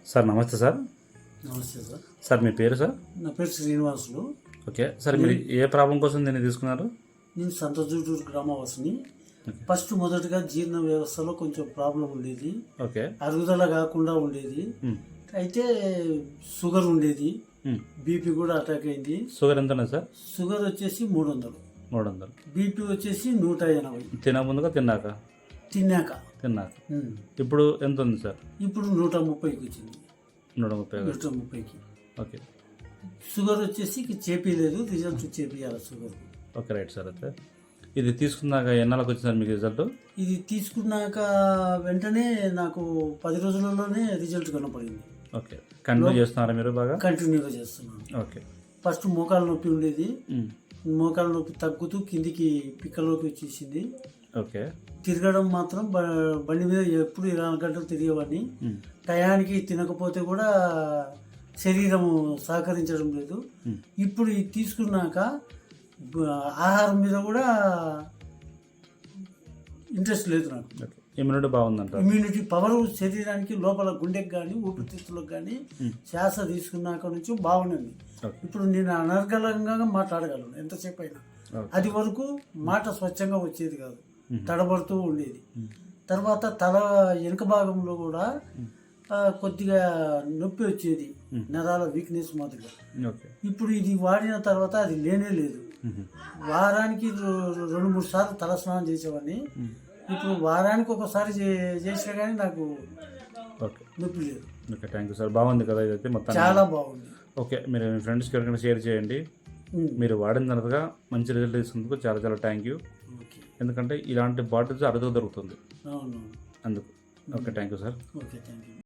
Sir నమస్తే sir. నమస్తే sir. Sir మీ పేరు సార్? నా పేరు శ్రీనివాసులు. ఓకే సార్, మీరు ఏ ప్రాబ్లం కోసం దీన్ని తీసుకున్నారు? నేను సంతజూటూరు గ్రామవాసిని. మొదటగా జీర్ణ వ్యవస్థలో కొంచెం ప్రాబ్లం ఉండేది. ఓకే. అరుగుదల కాకుండా ఉండేది. అయితే షుగర్ ఉండేది, బీపీ కూడా అటాక్ అయింది. షుగర్ ఎంత ఉంది సార్? షుగర్ వచ్చేసి 300, బీపీ వచ్చేసి 180. తినక తిన్నాక? తిన్నాక. ఇప్పుడు ఎంత ఉంది సార్? ఇప్పుడు 130కి వచ్చింది. 130కి. ఓకే. షుగర్ వచ్చేసి చేపిలేదు, రిజల్ట్ చేపియాలి షుగర్. Okay right sir. అయితే ఇది తీసుకున్నాక ఎన్నాళ్ళకి వచ్చింది సార్ మీకు రిజల్ట్? ఇది తీసుకున్నాక వెంటనే నాకు 10 రోజులలోనే రిజల్ట్ కనపడింది. ఓకే. కంటిన్యూ చేస్తున్నారా మీరు? బాగా కంటిన్యూగా చేస్తున్నాను. ఓకే. ఫస్ట్ మోకాలు నొప్పి ఉండేది, మోకాలు నొప్పి తగ్గుతూ కిందికి పిక్కలోకి వచ్చేసింది. ఓకే. తిరగడం మాత్రం బండి మీద ఎప్పుడు 24 గంటలు తిరిగేవాడిని. టయానికి తినకపోతే కూడా శరీరం సహకరించడం లేదు. ఇప్పుడు ఇది తీసుకున్నాక ఆహారం మీద కూడా ఇంట్రెస్ట్ లేదు నాకు. ఇమ్యూనిటీ బాగుందంట. ఇమ్యూనిటీ పవర్ శరీరానికి లోపల గుండెకి కానీ ఊపిరితిత్తులకు కానీ శ్వాస తీసుకున్నాక నుంచి బాగుంది. ఇప్పుడు నేను అనర్గళంగా మాట్లాడగలను ఎంతసేపు అయినా. అది వరకు మాట స్వచ్ఛంగా వచ్చేది కాదు, తడబడుతూ ఉండేది. తర్వాత తల వెనుక భాగంలో కూడా కొద్దిగా నొప్పి వచ్చేది, నరాల వీక్నెస్ మాదిరిగా. ఇప్పుడు ఇది వాడిన తర్వాత అది లేనే లేదు. వారానికి 2-3 సార్లు తల స్నానం చేసేవాడిని. ఇప్పుడు వారానికి ఒకసారి చేసినా కానీ నాకు నొప్పి లేదు. Okay, thank you sir. బాగుంది కదా ఇదైతే మొత్తం? చాలా బాగుంది. ఓకే, మీరు మీ ఫ్రెండ్స్కి ఎవరికైనా షేర్ చేయండి. మీరు వాడిన తర్వాత మంచి రిజల్ట్ తీసుకున్నందుకు చాలా చాలా థ్యాంక్ యూ. ఎందుకంటే ఇలాంటి బాటిల్స్ అరుదుగా దొరుకుతుంది అందుకు. Okay, thank you sir. Okay, thank you.